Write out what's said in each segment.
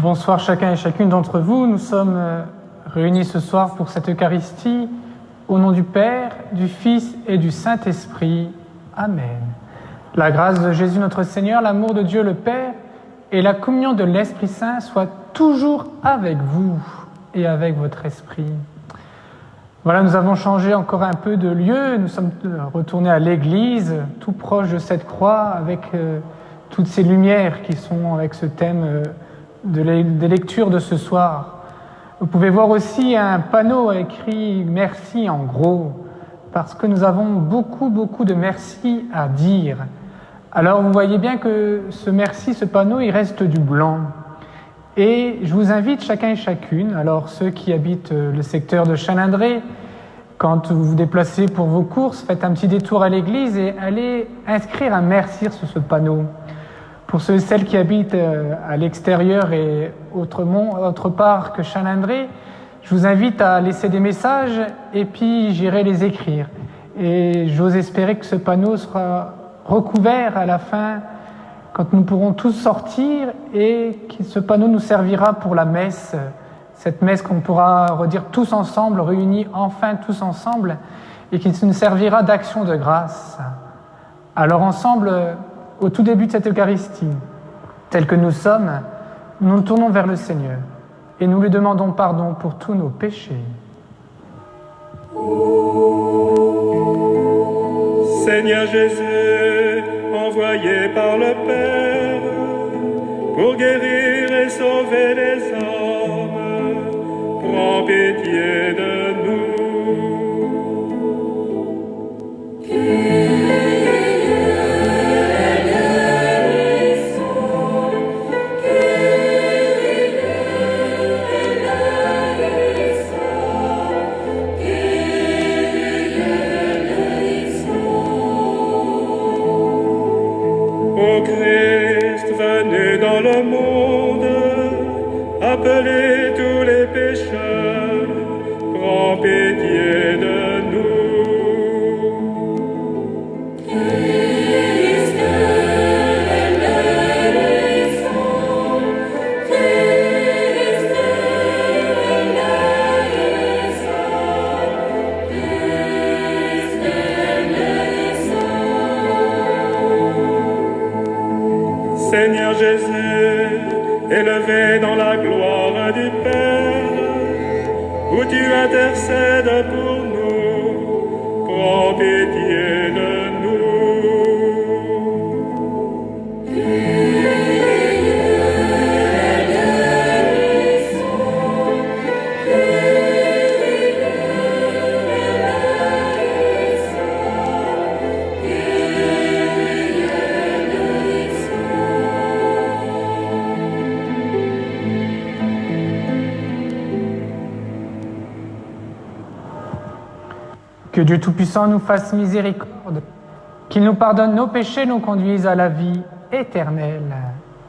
Bonsoir chacun et chacune d'entre vous. Nous sommes réunis ce soir pour cette Eucharistie au nom du Père, du Fils et du Saint-Esprit. Amen. La grâce de Jésus notre Seigneur, l'amour de Dieu le Père et la communion de l'Esprit Saint soient toujours avec vous et avec votre esprit. Voilà, nous avons changé encore un peu de lieu. Nous sommes retournés à l'église, tout proche de cette croix, avec toutes ces lumières qui sont avec ce thème des lectures de ce soir. Vous pouvez voir aussi un panneau écrit « Merci » en gros, parce que nous avons beaucoup de merci à dire. Alors vous voyez bien que ce merci, ce panneau, il reste du blanc. Et je vous invite chacun et chacune, alors ceux qui habitent le secteur de Chalindré, quand vous vous déplacez pour vos courses, faites un petit détour à l'église et allez inscrire un merci sur ce panneau. Pour ceux et celles qui habitent à l'extérieur et autre part que Chalindré, je vous invite à laisser des messages et puis j'irai les écrire. Et j'ose espérer que ce panneau sera recouvert à la fin quand nous pourrons tous sortir et que ce panneau nous servira pour la messe, cette messe qu'on pourra redire tous ensemble, réunis enfin tous ensemble, et qui nous servira d'action de grâce. Alors ensemble, au tout début de cette Eucharistie, tel que nous sommes, nous nous tournons vers le Seigneur et nous lui demandons pardon pour tous nos péchés. Seigneur Jésus, envoyé par le Père pour guérir et sauver les hommes, prends pitié de nous. Ô Christ, venu dans le monde, appelez tous les pécheurs, prends pitié de nous. Christ eleison, Christ eleison, Christ eleison. Seigneur Jésus, élevé dans la gloire du Père, où tu intercèdes pour nous, prends pitié de nous. Que Dieu Tout-Puissant nous fasse miséricorde, qu'il nous pardonne nos péchés, nous conduise à la vie éternelle.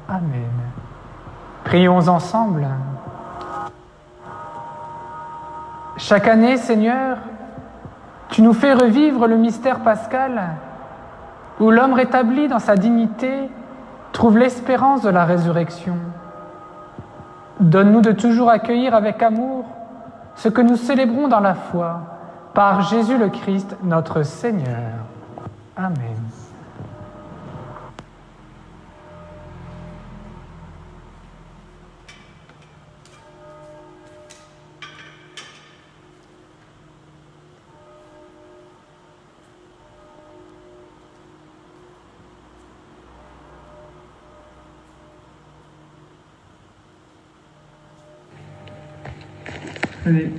Amen. Prions ensemble. Chaque année, Seigneur, tu nous fais revivre le mystère pascal, où l'homme rétabli dans sa dignité trouve l'espérance de la résurrection. Donne-nous de toujours accueillir avec amour ce que nous célébrons dans la foi, par Jésus le Christ, notre Seigneur. Amen. Oui.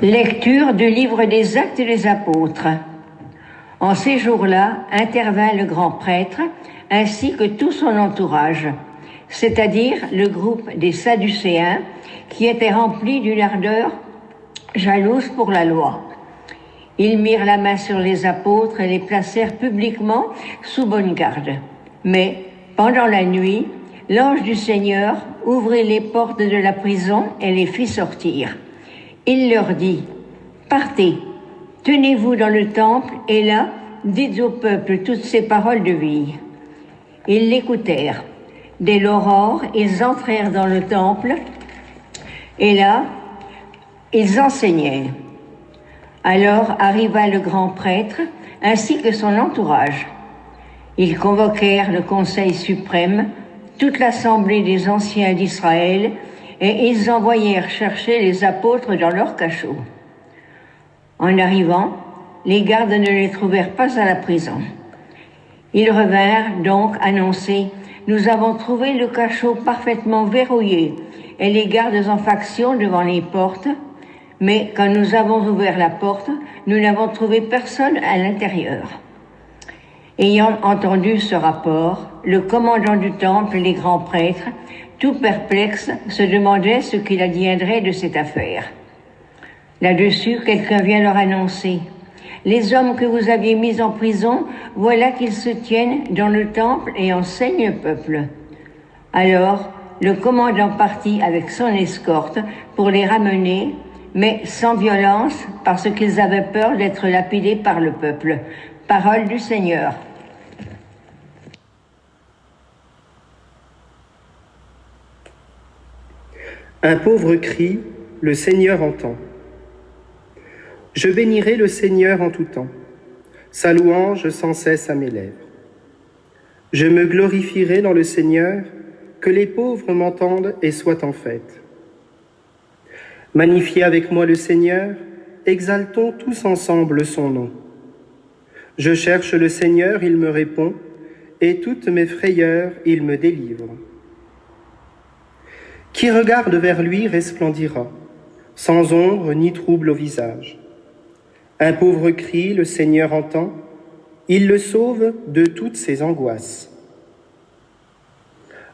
Lecture du livre des Actes des Apôtres. En ces jours-là, intervint le grand prêtre, ainsi que tout son entourage, c'est-à-dire le groupe des Sadducéens, qui étaient remplis d'une ardeur jalouse pour la loi. Ils mirent la main sur les apôtres et les placèrent publiquement sous bonne garde. Mais, pendant la nuit, l'ange du Seigneur ouvrit les portes de la prison et les fit sortir. Il leur dit, « Partez, tenez-vous dans le temple, et là, dites au peuple toutes ces paroles de vie. » Ils l'écoutèrent. Dès l'aurore, ils entrèrent dans le temple et là, ils enseignaient. Alors arriva le grand prêtre ainsi que son entourage. Ils convoquèrent le Conseil suprême, toute l'assemblée des anciens d'Israël, et ils envoyèrent chercher les apôtres dans leur cachot. En arrivant, les gardes ne les trouvèrent pas à la prison. Ils revinrent donc annoncer « Nous avons trouvé le cachot parfaitement verrouillé et les gardes en faction devant les portes, mais quand nous avons ouvert la porte, nous n'avons trouvé personne à l'intérieur. » Ayant entendu ce rapport, le commandant du temple et les grands prêtres, tout perplexes, se demandaient ce qu'il adviendrait de cette affaire. Là-dessus, quelqu'un vient leur annoncer « Les hommes que vous aviez mis en prison, voilà qu'ils se tiennent dans le temple et enseignent le peuple. » Alors, le commandant partit avec son escorte pour les ramener, mais sans violence, parce qu'ils avaient peur d'être lapidés par le peuple. Parole du Seigneur. Un pauvre crie, le Seigneur entend. Je bénirai le Seigneur en tout temps, sa louange sans cesse à mes lèvres. Je me glorifierai dans le Seigneur, que les pauvres m'entendent et soient en fête. Magnifiez avec moi le Seigneur, exaltons tous ensemble son nom. Je cherche le Seigneur, il me répond, et toutes mes frayeurs, il me délivre. Qui regarde vers lui resplendira, sans ombre ni trouble au visage. Un pauvre cri, le Seigneur entend, il le sauve de toutes ses angoisses.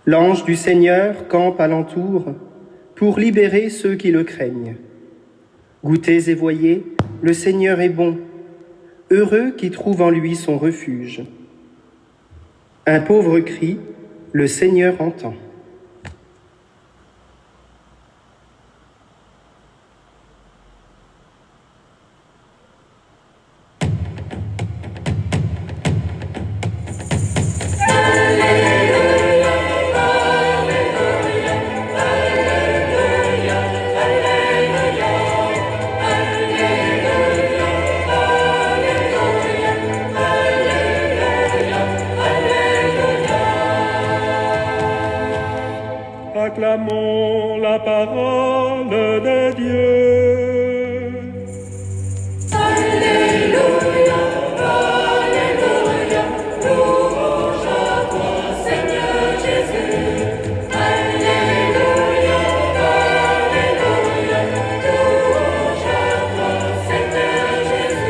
L'ange du Seigneur campe alentour pour libérer ceux qui le craignent. Goûtez et voyez, le Seigneur est bon, heureux qui trouve en lui son refuge. Un pauvre cri, le Seigneur entend. Acclamons la parole de Dieu. Alléluia, Alléluia, louange à toi, Seigneur Jésus. Alléluia, Alléluia, louange à toi, Seigneur Jésus.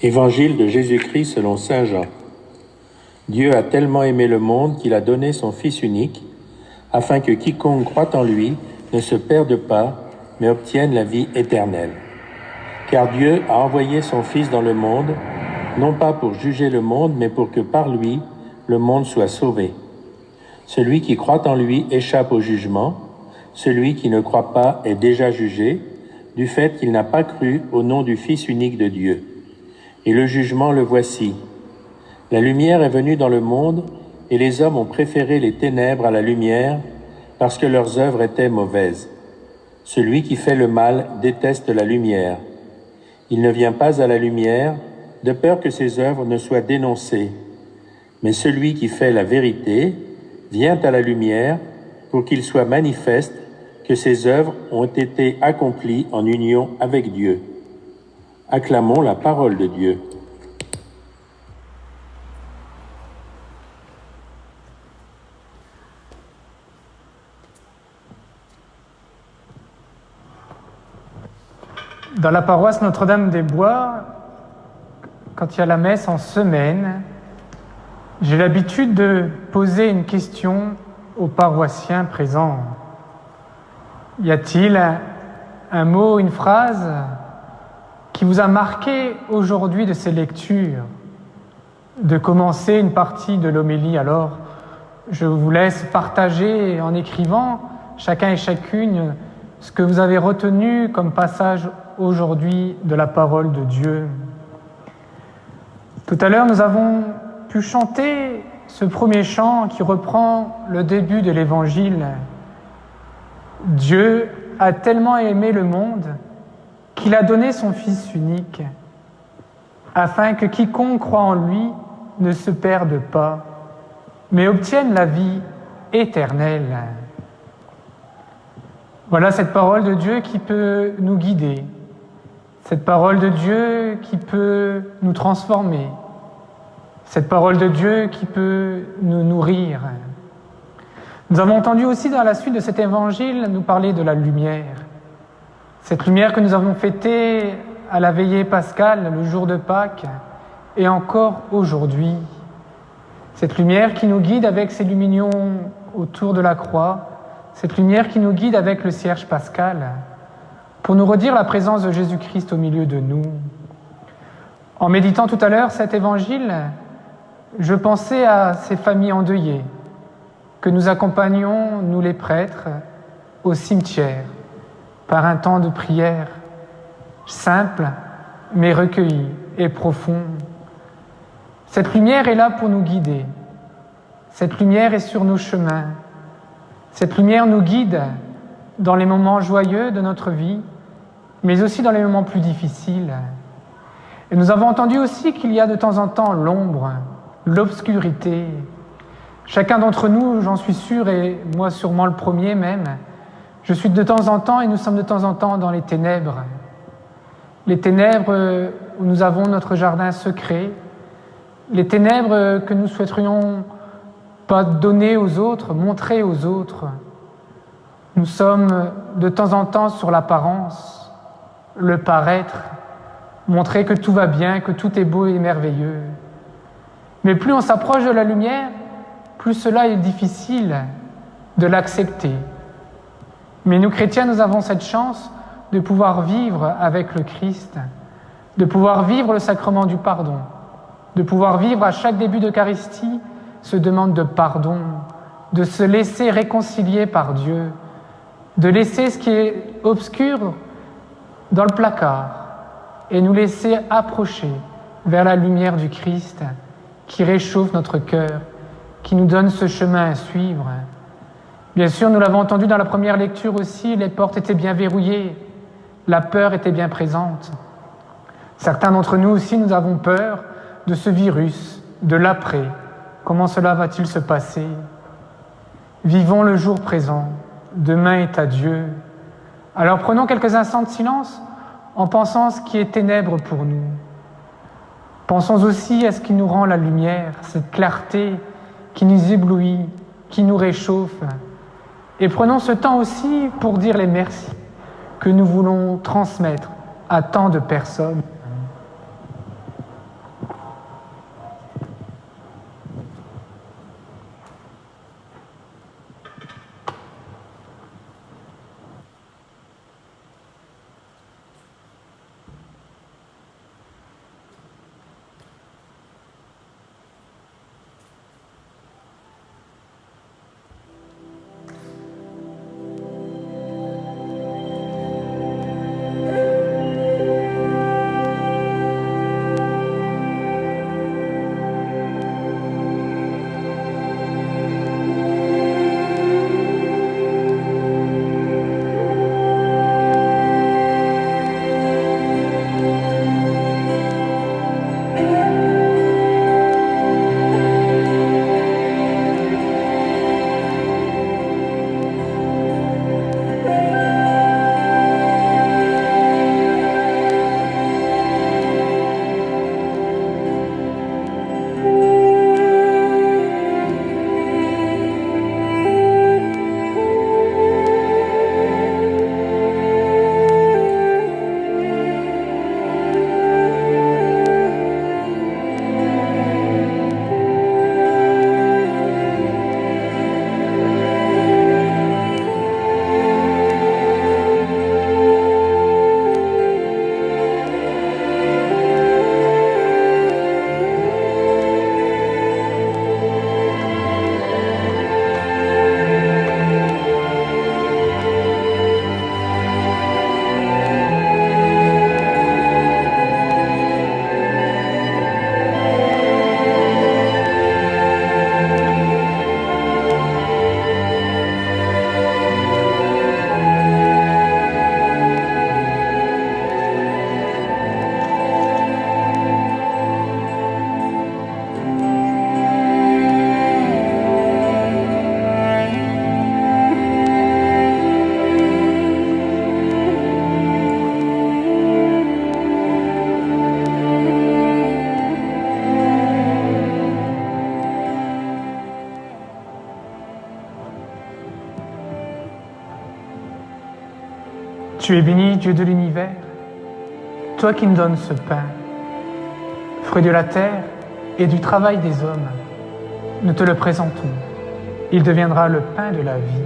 Évangile de Jésus-Christ selon saint Jean. Dieu a tellement aimé le monde qu'il a donné son Fils unique, afin que quiconque croit en lui ne se perde pas, mais obtienne la vie éternelle. Car Dieu a envoyé son Fils dans le monde, non pas pour juger le monde, mais pour que par lui, le monde soit sauvé. Celui qui croit en lui échappe au jugement, celui qui ne croit pas est déjà jugé, du fait qu'il n'a pas cru au nom du Fils unique de Dieu. Et le jugement, le voici. La lumière est venue dans le monde, et les hommes ont préféré les ténèbres à la lumière, parce que leurs œuvres étaient mauvaises. Celui qui fait le mal déteste la lumière. Il ne vient pas à la lumière, de peur que ses œuvres ne soient dénoncées. Mais celui qui fait la vérité vient à la lumière, pour qu'il soit manifeste que ses œuvres ont été accomplies en union avec Dieu. Acclamons la parole de Dieu. Dans la paroisse Notre-Dame-des-Bois, quand il y a la messe en semaine, j'ai l'habitude de poser une question aux paroissiens présents. Y a-t-il un mot, une phrase qui vous a marqué aujourd'hui de ces lectures, de commencer une partie de l'homélie? Alors, je vous laisse partager en écrivant, chacun et chacune, ce que vous avez retenu comme passage aujourd'hui de la parole de Dieu. Tout à l'heure, nous avons pu chanter ce premier chant qui reprend le début de l'Évangile. Dieu a tellement aimé le monde qu'il a donné son Fils unique, afin que quiconque croit en lui ne se perde pas, mais obtienne la vie éternelle. Voilà cette parole de Dieu qui peut nous guider, cette parole de Dieu qui peut nous transformer, cette parole de Dieu qui peut nous nourrir. Nous avons entendu aussi dans la suite de cet évangile nous parler de la lumière. Cette lumière que nous avons fêtée à la veillée pascale, le jour de Pâques, et encore aujourd'hui. Cette lumière qui nous guide avec ses lumignons autour de la croix, cette lumière qui nous guide avec le cierge pascal, pour nous redire la présence de Jésus-Christ au milieu de nous. En méditant tout à l'heure cet évangile, je pensais à ces familles endeuillées que nous accompagnons, nous les prêtres, au cimetière, par un temps de prière simple, mais recueilli et profond. Cette lumière est là pour nous guider. Cette lumière est sur nos chemins. Cette lumière nous guide dans les moments joyeux de notre vie, mais aussi dans les moments plus difficiles. Et nous avons entendu aussi qu'il y a de temps en temps l'ombre, l'obscurité. Chacun d'entre nous, j'en suis sûr, et moi sûrement le premier même, je suis de temps en temps et nous sommes de temps en temps dans les ténèbres. Les ténèbres où nous avons notre jardin secret, les ténèbres que nous souhaiterions pas donner aux autres, montrer aux autres. Nous sommes de temps en temps sur l'apparence, le paraître, montrer que tout va bien, que tout est beau et merveilleux. Mais plus on s'approche de la lumière, plus cela est difficile de l'accepter. Mais nous chrétiens, nous avons cette chance de pouvoir vivre avec le Christ, de pouvoir vivre le sacrement du pardon, de pouvoir vivre à chaque début d'Eucharistie ce demande de pardon, de se laisser réconcilier par Dieu, de laisser ce qui est obscur dans le placard et nous laisser approcher vers la lumière du Christ qui réchauffe notre cœur, qui nous donne ce chemin à suivre. Bien sûr, nous l'avons entendu dans la première lecture aussi, les portes étaient bien verrouillées, la peur était bien présente. Certains d'entre nous aussi, nous avons peur de ce virus, de l'après. Comment cela va-t-il se passer? Vivons le jour présent, demain est à Dieu. Alors prenons quelques instants de silence en pensant à ce qui est ténèbres pour nous. Pensons aussi à ce qui nous rend la lumière, cette clarté qui nous éblouit, qui nous réchauffe. Et prenons ce temps aussi pour dire les merci que nous voulons transmettre à tant de personnes. Tu es béni, Dieu de l'univers, toi qui nous donnes ce pain, fruit de la terre et du travail des hommes. Nous te le présentons. Il deviendra le pain de la vie.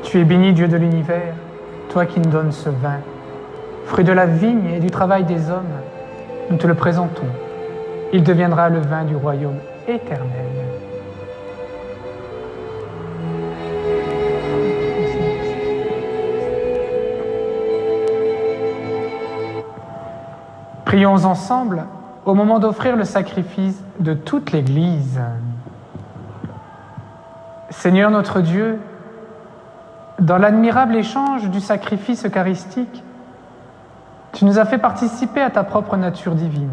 Tu es béni, Dieu de l'univers, toi qui nous donnes ce vin, fruit de la vigne et du travail des hommes. Nous te le présentons. Il deviendra le vin du royaume éternel. Prions ensemble au moment d'offrir le sacrifice de toute l'Église. Seigneur notre Dieu, dans l'admirable échange du sacrifice eucharistique, tu nous as fait participer à ta propre nature divine.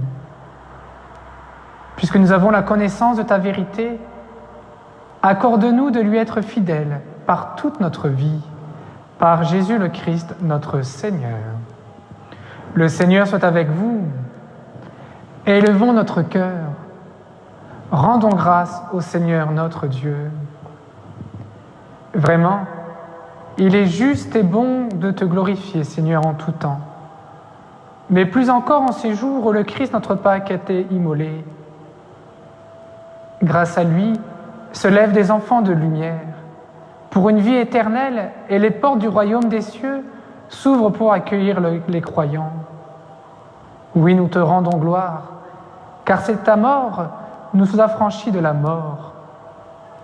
Puisque nous avons la connaissance de ta vérité, accorde-nous de lui être fidèles par toute notre vie, par Jésus le Christ, notre Seigneur. Le Seigneur soit avec vous. Élevons notre cœur. Rendons grâce au Seigneur notre Dieu. Vraiment, il est juste et bon de te glorifier, Seigneur, en tout temps. Mais plus encore en ces jours où le Christ, notre Pâque, a été immolé. Grâce à lui, se lèvent des enfants de lumière pour une vie éternelle, et les portes du royaume des cieux s'ouvrent pour accueillir les croyants. Oui, nous te rendons gloire, car c'est ta mort nous affranchit de la mort.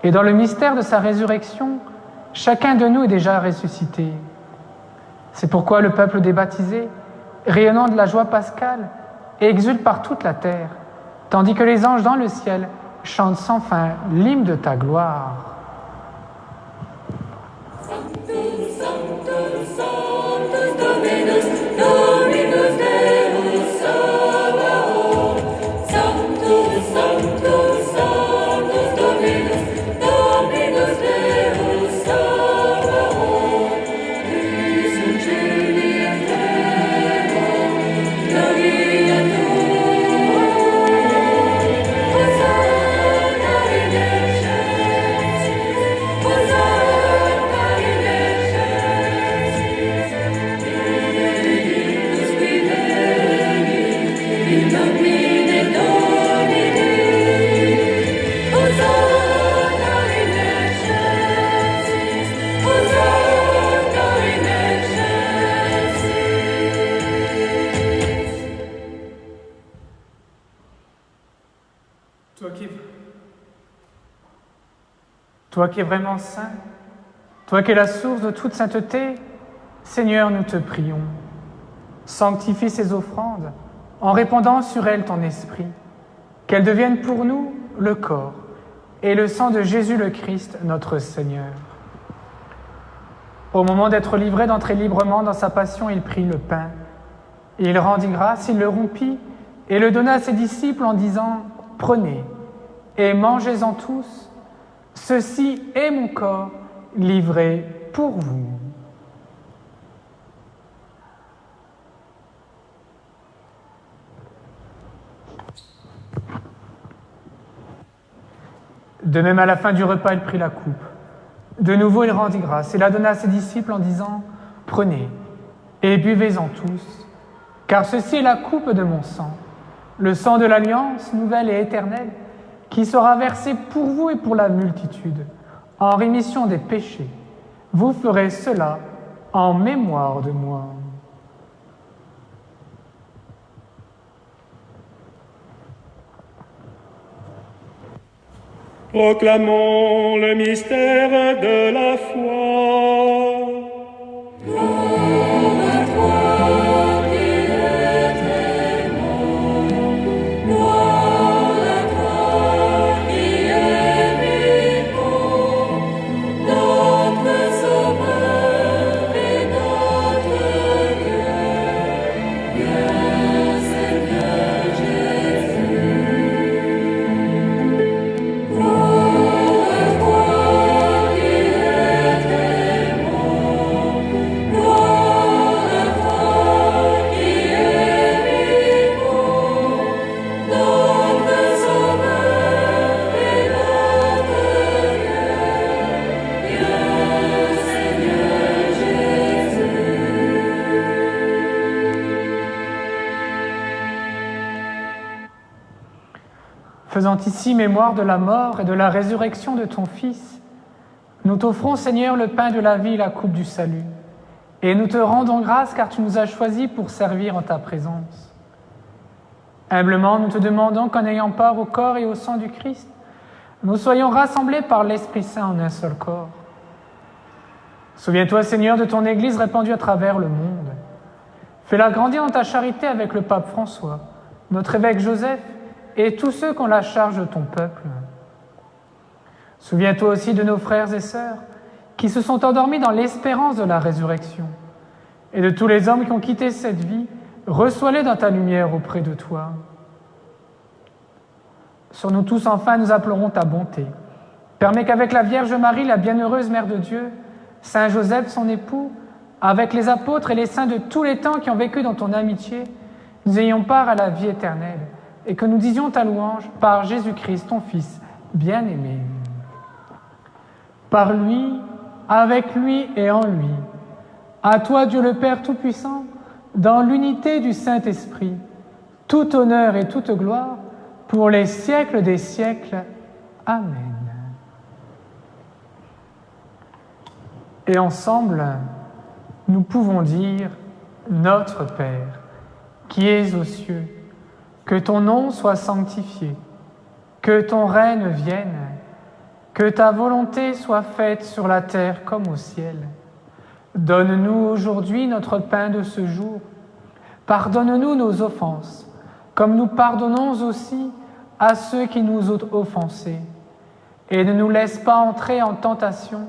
Et dans le mystère de sa résurrection, chacun de nous est déjà ressuscité. C'est pourquoi le peuple des baptisés, rayonnant de la joie pascale, exulte par toute la terre, tandis que les anges dans le ciel chantent sans fin l'hymne de ta gloire. Sanctus, Sanctus, Sanctus Dominus, Dominus Deus Sabaoth. Sanctus, Sanctus, Sanctus Dominus, Dominus Deus Sabaoth. Vis in celi et terra, gloria tua. Hosanna in excelsis, Hosanna in excelsis. Benedictus qui venit in nomine Domini. Hosanna in excelsis, Hosanna in excelsis. Toi qui es vraiment saint, toi qui es la source de toute sainteté, Seigneur, nous te prions. Sanctifie ces offrandes en répandant sur elles ton esprit, qu'elles deviennent pour nous le corps et le sang de Jésus le Christ, notre Seigneur. Au moment d'être livré d'entrer librement dans sa passion, il prit le pain. Il rendit grâce, il le rompit et le donna à ses disciples en disant « Prenez et mangez-en tous. Ceci est mon corps livré pour vous. » De même, à la fin du repas, il prit la coupe. De nouveau, il rendit grâce et la donna à ses disciples en disant « Prenez et buvez-en tous, car ceci est la coupe de mon sang, le sang de l'alliance nouvelle et éternelle, qui sera versé pour vous et pour la multitude, en rémission des péchés. Vous ferez cela en mémoire de moi. » Proclamons le mystère de la foi. Gloire à toi qui es aimant, gloire à toi qui es vivant, notre Sauveur et notre Dieu. Viens, Seigneur Jésus. Gloire à toi qui es faisant ici mémoire de la mort et de la résurrection de ton Fils, nous t'offrons, Seigneur, le pain de la vie et la coupe du salut. Et nous te rendons grâce car tu nous as choisis pour servir en ta présence. Humblement, nous te demandons qu'en ayant part au corps et au sang du Christ, nous soyons rassemblés par l'Esprit Saint en un seul corps. Souviens-toi, Seigneur, de ton Église répandue à travers le monde. Fais-la grandir dans ta charité avec le pape François, notre évêque Joseph et tous ceux qui ont la charge de ton peuple. Souviens-toi aussi de nos frères et sœurs qui se sont endormis dans l'espérance de la résurrection, et de tous les hommes qui ont quitté cette vie, reçois-les dans ta lumière auprès de toi. Sur nous tous, enfin, nous implorons ta bonté. Permets qu'avec la Vierge Marie, la bienheureuse Mère de Dieu, Saint Joseph, son époux, avec les apôtres et les saints de tous les temps qui ont vécu dans ton amitié, nous ayons part à la vie éternelle, et que nous disions ta louange par Jésus-Christ, ton Fils bien-aimé. Par lui, avec lui et en lui, à toi, Dieu le Père Tout-Puissant, dans l'unité du Saint-Esprit, tout honneur et toute gloire pour les siècles des siècles. Amen. Et ensemble, nous pouvons dire « Notre Père, qui es aux cieux, que ton nom soit sanctifié, que ton règne vienne, que ta volonté soit faite sur la terre comme au ciel. Donne-nous aujourd'hui notre pain de ce jour. Pardonne-nous nos offenses, comme nous pardonnons aussi à ceux qui nous ont offensés. Et ne nous laisse pas entrer en tentation,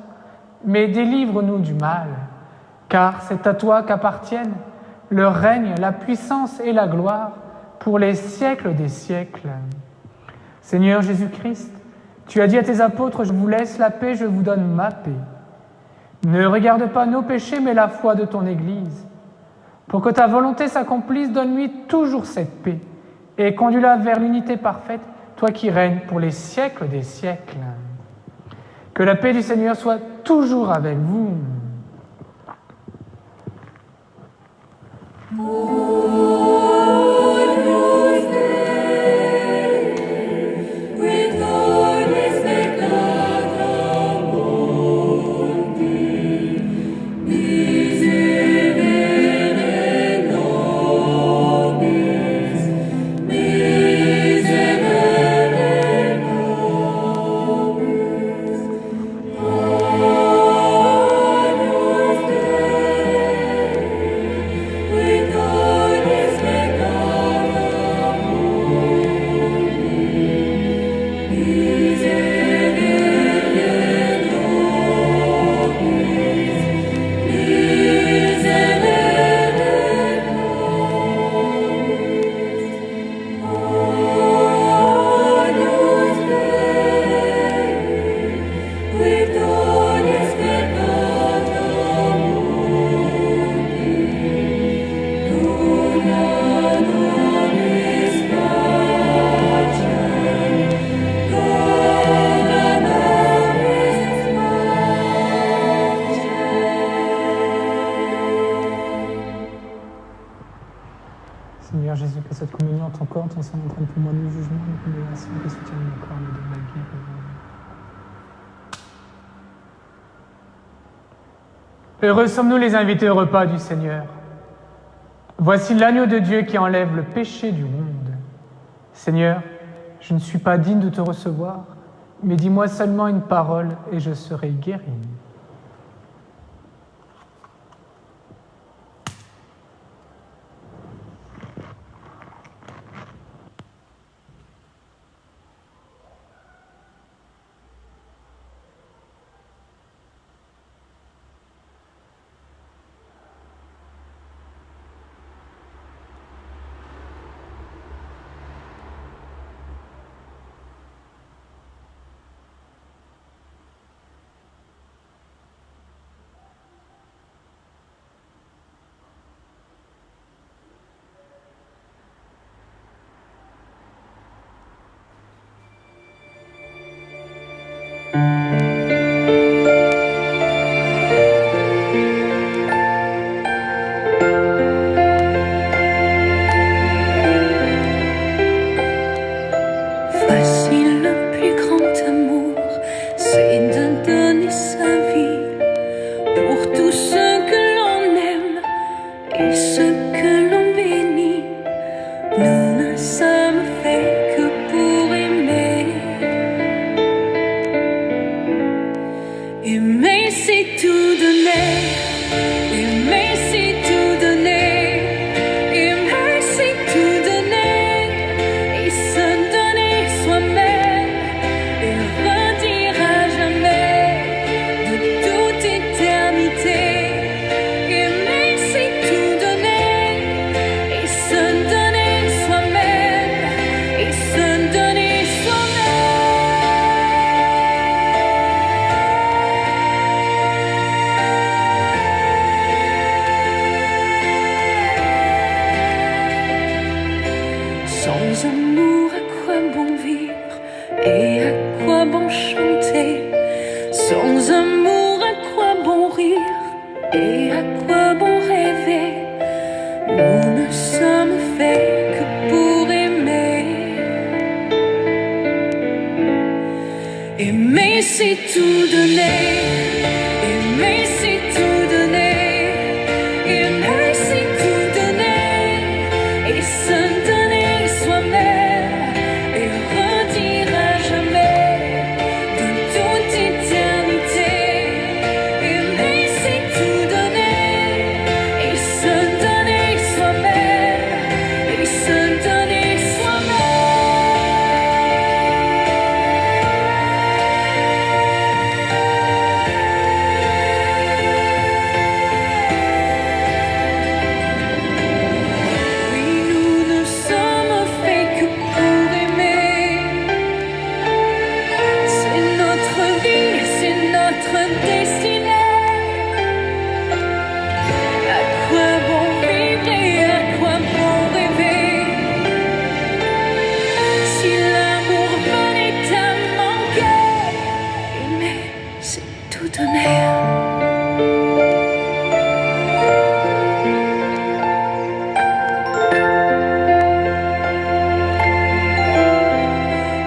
mais délivre-nous du mal. Car c'est à toi qu'appartiennent le règne, la puissance et la gloire pour les siècles des siècles. Seigneur Jésus-Christ, tu as dit à tes apôtres, je vous laisse la paix, je vous donne ma paix. Ne regarde pas nos péchés, mais la foi de ton Église. Pour que ta volonté s'accomplisse, donne-lui toujours cette paix et conduis-la vers l'unité parfaite, toi qui règnes pour les siècles des siècles. Que la paix du Seigneur soit toujours avec vous. Seigneur Jésus, que cette communion en ton corps, ton sang entraîne pour moi le jugement, la condamnation, que soutienne mon corps, me donne la guérison. Heureux sommes-nous les invités au repas du Seigneur. Voici l'agneau de Dieu qui enlève le péché du monde. Seigneur, je ne suis pas digne de te recevoir, mais dis-moi seulement une parole et je serai guéri. sa vie pour tous ceux que l'on aime et ceux que l'on bénit. Nous ne sommes faits que pour aimer. Aimer, c'est tout donner. Aimer, c'est tout donner. Aimer, c'est tout donner. Et se donner soi-même et redire à jamais de toute éternité. Aimer, c'est tout donner. Et se donner soi-même et se donner soi-même. Sans amour, à quoi bon vivre et à quoi bon chanter? Sans amour, à quoi bon rire et à quoi bon rêver? Nous ne sommes faits que pour aimer. Aimer, c'est tout donner. Aimer, c'est tout donner. Aimer, c'est tout donner. Et se donner soi-même et redire à jamais de toute éternité. Aimer, c'est tout donner. Et se donner soi-même et se donner soi-même. Oui, nous ne sommes faits que pour aimer. C'est notre vie, c'est notre destinée. À quoi bon vivre et à quoi bon rêver? Si l'amour venait à manquer, aimer, c'est tout donner.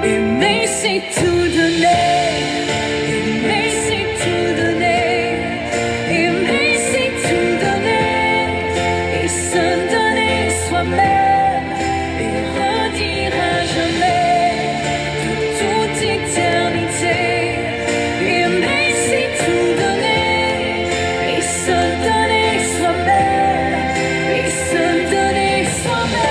Aimer, c'est tout donner. Aimer, c'est tout donner. Aimer, c'est tout donner. Et se donner soi-même et redire à jamais de toute éternité. Aimer, c'est tout donner. Et se donner soi-même et se donner soi-même.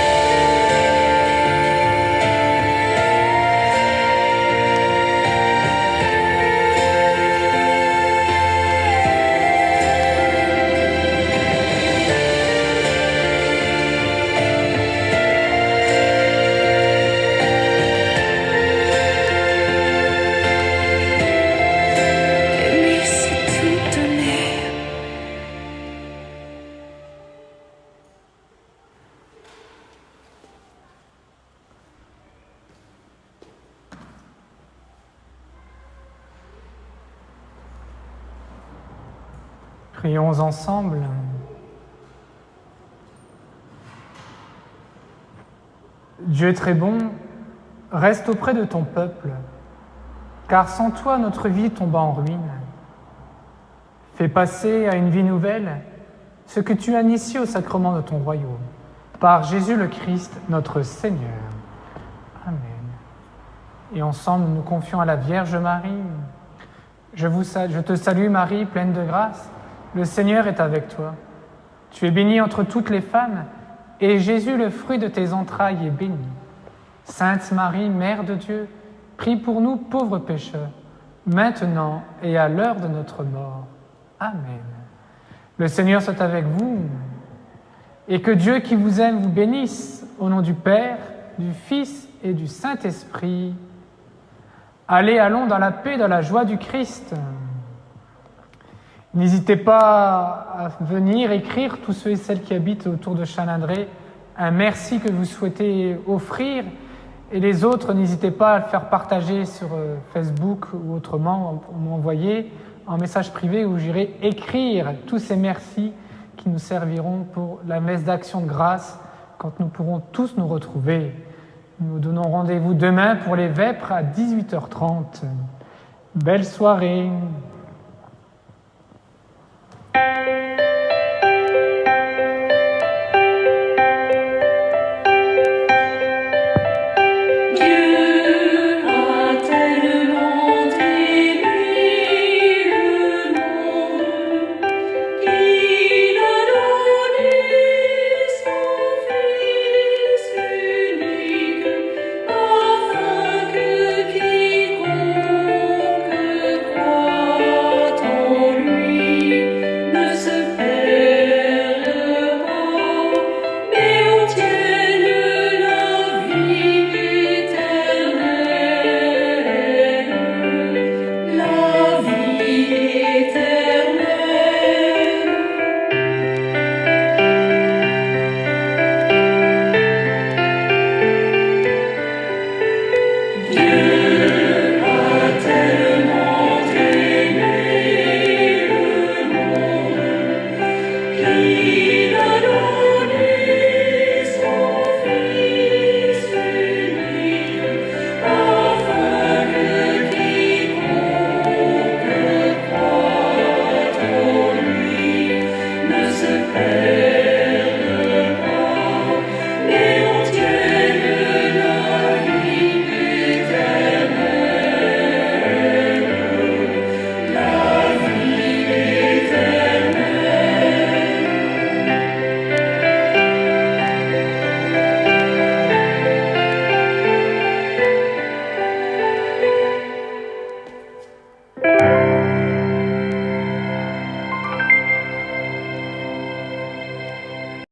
Aimer, c'est tout donner. Prions ensemble. Dieu très bon, reste auprès de ton peuple, car sans toi notre vie tombe en ruine. Fais passer à une vie nouvelle ce que tu as initié au sacrement de ton royaume, par Jésus le Christ, notre Seigneur. Amen. Et ensemble, nous nous confions à la Vierge Marie. Je te salue Marie, pleine de grâce. Le Seigneur est avec toi. Tu es bénie entre toutes les femmes, et Jésus, le fruit de tes entrailles, est béni. Sainte Marie, Mère de Dieu, prie pour nous pauvres pécheurs, maintenant et à l'heure de notre mort. Amen. Le Seigneur soit avec vous, et que Dieu qui vous aime vous bénisse, au nom du Père, du Fils et du Saint-Esprit. Allons dans la paix, dans la joie du Christ. N'hésitez pas à venir écrire, tous ceux et celles qui habitent autour de Chalindré, un merci que vous souhaitez offrir. Et les autres, n'hésitez pas à le faire partager sur Facebook ou autrement, pour m'envoyer en message privé où j'irai écrire tous ces merci qui nous serviront pour la messe d'action de grâce quand nous pourrons tous nous retrouver. Nous donnons rendez-vous demain pour les vêpres à 18h30. Belle soirée.